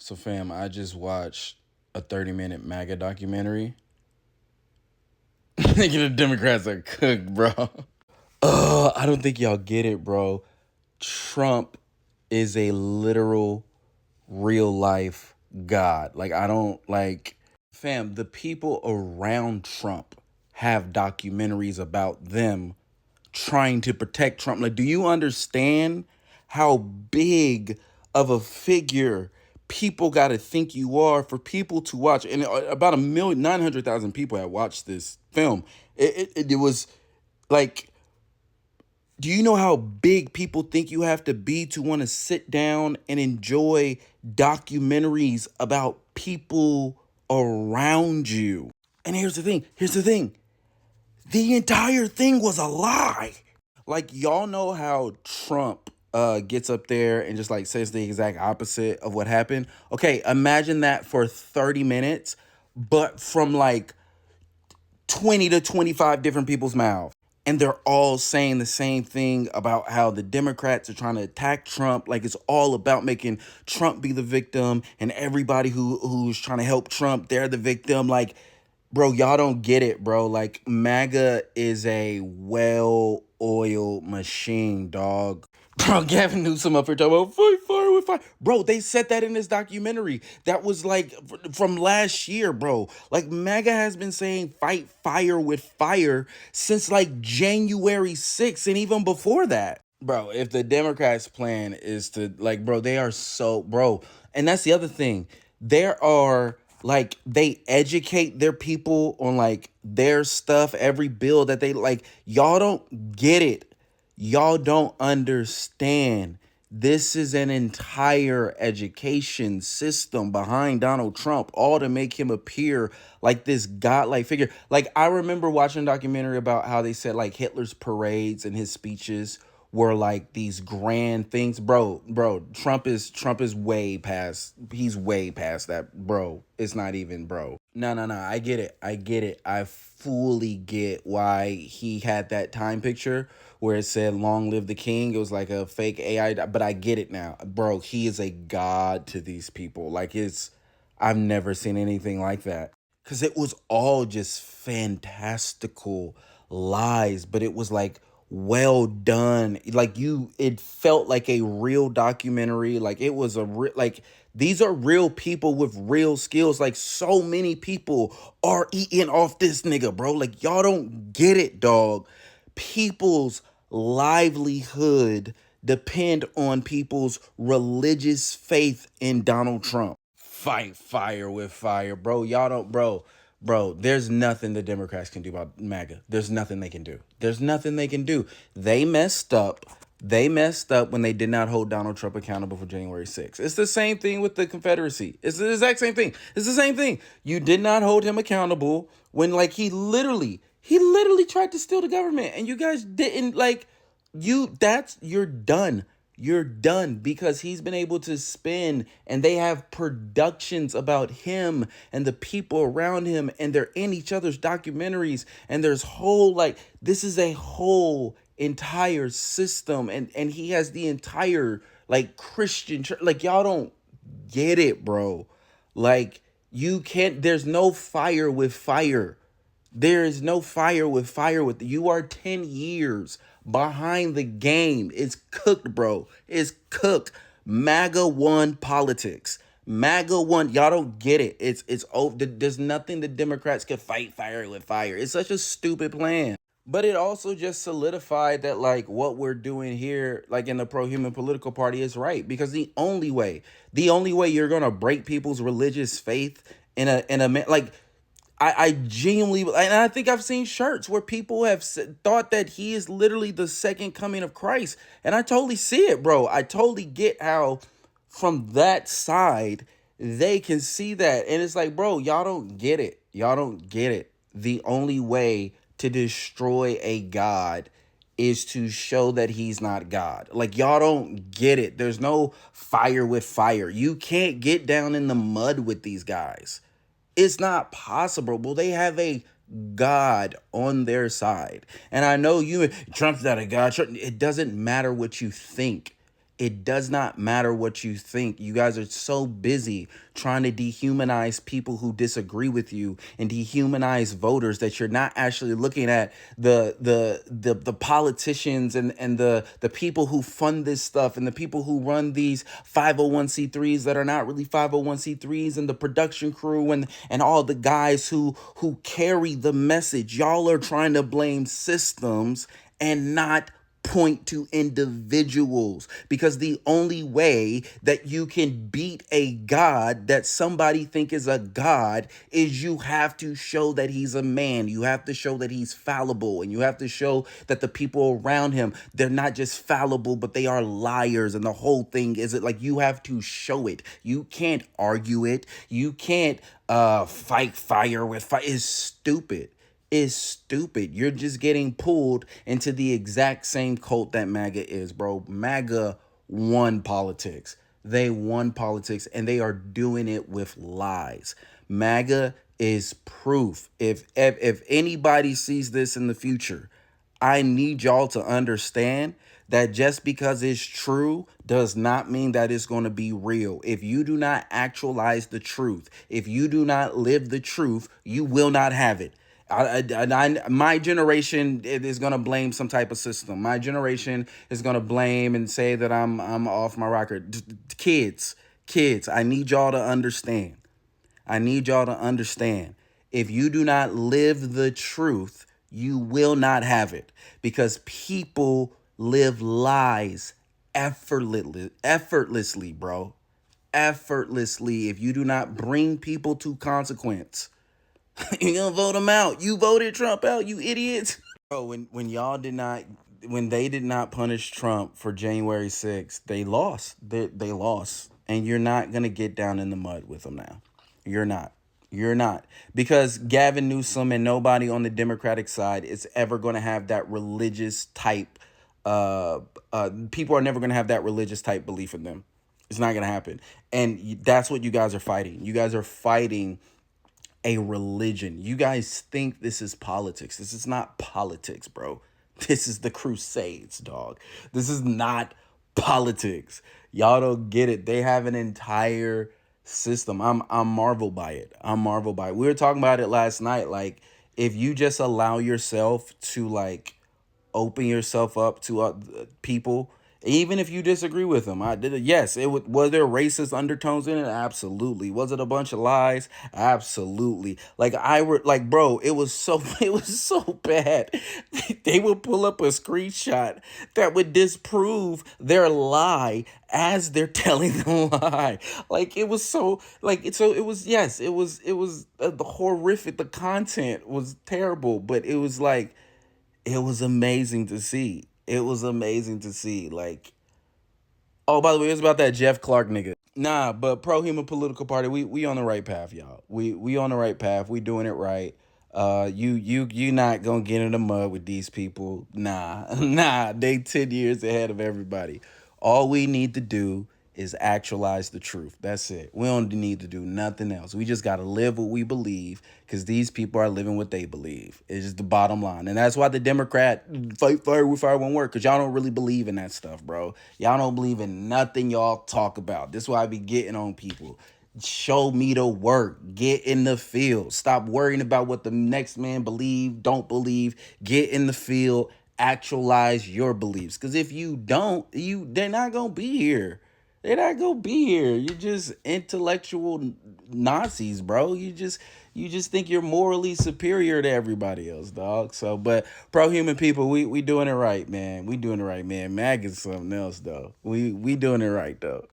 So, fam, I just watched a 30-minute MAGA documentary. Thinking the Democrats are cooked, bro. I don't think y'all get it, bro. Trump is a literal, real life God. Like, I don't like, fam, the people around Trump have documentaries about them trying to protect Trump. Like, do you understand how big of a figure people got to think you are for people to watch? And about 1,900,000 people had watched this film. It was like, do you know how big people think you have to be to want to sit down and enjoy documentaries about people around you? And here's the thing. The entire thing was a lie. Like, y'all know how Trump gets up there and just like says the exact opposite of what happened. Okay, imagine that for 30 minutes, but from like 20 to 25 different people's mouths. And they're all saying the same thing about how the Democrats are trying to attack Trump. Like, it's all about making Trump be the victim, and everybody who's trying to help Trump, they're the victim. Like, bro, y'all don't get it, bro. Like, MAGA is a well-oiled machine, dog. Bro, Gavin Newsom up here talking about fight fire with fire. Bro, they said that in this documentary. That was like from last year, bro. Like, MAGA has been saying fight fire with fire since like January 6th and even before that. Bro, if the Democrats' plan is to, like, bro, they are so, bro. And that's the other thing. There are, like, they educate their people on, like, their stuff, every bill that they, like, y'all don't get it. Y'all don't understand. This is an entire education system behind Donald Trump, all to make him appear like this godlike figure. Like, I remember watching a documentary about how they said like Hitler's parades and his speeches were like these grand things. Bro, Trump is way past, he's way past that, bro. It's not even, bro. No. I get it. I fully get why he had that time picture where it said "Long live the king." It was like a fake AI, but I get it now, bro. He is a god to these people. Like, it's, I've never seen anything like that. Cause it was all just fantastical lies, but it was like well done. Like, it felt like a real documentary. Like, it was like, these are real people with real skills. Like, so many people are eating off this nigga, bro. Like, y'all don't get it, dog. People's livelihood depend on people's religious faith in Donald Trump. Fight fire with fire, bro. Y'all don't, bro. There's nothing the Democrats can do about MAGA. There's nothing they can do. There's nothing they can do. They messed up. They messed up when they did not hold Donald Trump accountable for January 6th. It's the same thing with the Confederacy. It's the exact same thing. It's the same thing. You did not hold him accountable when, like, he literally tried to steal the government, and you guys didn't, like, you're done. You're done because he's been able to spin, and they have productions about him and the people around him, and they're in each other's documentaries, and there's whole, like, this is a whole entire system, and he has the entire, like, Christian church. Like, y'all don't get it, bro. Like, you can't, there's no fire with fire. There is no fire with fire with you are 10 years behind the game. It's cooked, bro. It's cooked. MAGA won politics. MAGA won. Y'all don't get it. It's over. There's nothing the Democrats can fight fire with fire. It's such a stupid plan. But it also just solidified that, like, what we're doing here, like in the pro-human political party, is right. Because the only way you're gonna break people's religious faith like, I genuinely, and I think I've seen shirts where people have thought that he is literally the second coming of Christ, and I totally see it, bro. I totally get how, from that side, they can see that, and it's like, bro, y'all don't get it. Y'all don't get it. The only way to destroy a god is to show that he's not God. Like, y'all don't get it. There's no fire with fire. You can't get down in the mud with these guys. It's not possible. Well, they have a God on their side. And I know Trump's not a God. It doesn't matter what you think. It does not matter what you think. You guys are so busy trying to dehumanize people who disagree with you and dehumanize voters that you're not actually looking at the politicians and the people who fund this stuff and the people who run these 501c3s that are not really 501c3s and the production crew and all the guys who carry the message. Y'all are trying to blame systems and not point to individuals, because the only way that you can beat a god that somebody think is a god is you have to show that he's a man. You have to show that he's fallible, and you have to show that the people around him, they're not just fallible, but they are liars. And the whole thing is it like you have to show it. You can't argue it. You can't fight fire with fire. It's stupid. Is stupid. You're just getting pulled into the exact same cult that MAGA is, bro. MAGA won politics. They won politics, and they are doing it with lies. MAGA is proof. If anybody sees this in the future, I need y'all to understand that just because it's true does not mean that it's going to be real. If you do not actualize the truth, if you do not live the truth, you will not have it. My generation is gonna blame some type of system. My generation is gonna blame and say that I'm off my rocker. Kids, I need y'all to understand. I need y'all to understand. If you do not live the truth, you will not have it, because people live lies effortlessly, bro. Effortlessly. If you do not bring people to consequence, you're gonna vote him out. You voted Trump out, you idiots. Bro, when they did not punish Trump for January 6th, they lost. They lost. And you're not gonna get down in the mud with them now. You're not. You're not. Because Gavin Newsom and nobody on the Democratic side is ever gonna have that religious type people are never gonna have that religious type belief in them. It's not gonna happen. And that's what you guys are fighting. You guys are fighting a religion. You guys think this is politics. This is not politics, bro. This is the Crusades, dog. This is not politics. Y'all don't get it. They have an entire system. I'm marveled by it. I'm marveled by it. We were talking about it last night. Like, if you just allow yourself to like open yourself up to people, even if you disagree with them. I did it. Yes, was there racist undertones in it? Absolutely. Was it a bunch of lies? Absolutely. Like bro, it was so it was so bad. They would pull up a screenshot that would disprove their lie as they're telling the lie. Like, it was so like so it was, yes, it was the horrific. The content was terrible, but it was like, it was amazing to see. It was amazing to see. Like, oh, by the way, it's about that Jeff Clark nigga. Nah, but Pro Human Political Party, we on the right path, y'all. We on the right path. We doing it right. You not gonna get in the mud with these people. Nah, nah. They 10 years ahead of everybody. All we need to do is actualize the truth. That's it. We don't need to do nothing else. We just gotta live what we believe, because these people are living what they believe. It's just the bottom line. And that's why the Democrat fight fire with fire won't work, because y'all don't really believe in that stuff, bro. Y'all don't believe in nothing y'all talk about. This is why I be getting on people. Show me the work. Get in the field. Stop worrying about what the next man believe, don't believe. Get in the field. Actualize your beliefs. Because if you don't, they're not gonna be here. They're not gonna be here. You're just intellectual Nazis, bro. You just think you're morally superior to everybody else, dog. So, but pro human people, we doing it right, man. We doing it right, man. MAG is something else, though. We doing it right, though.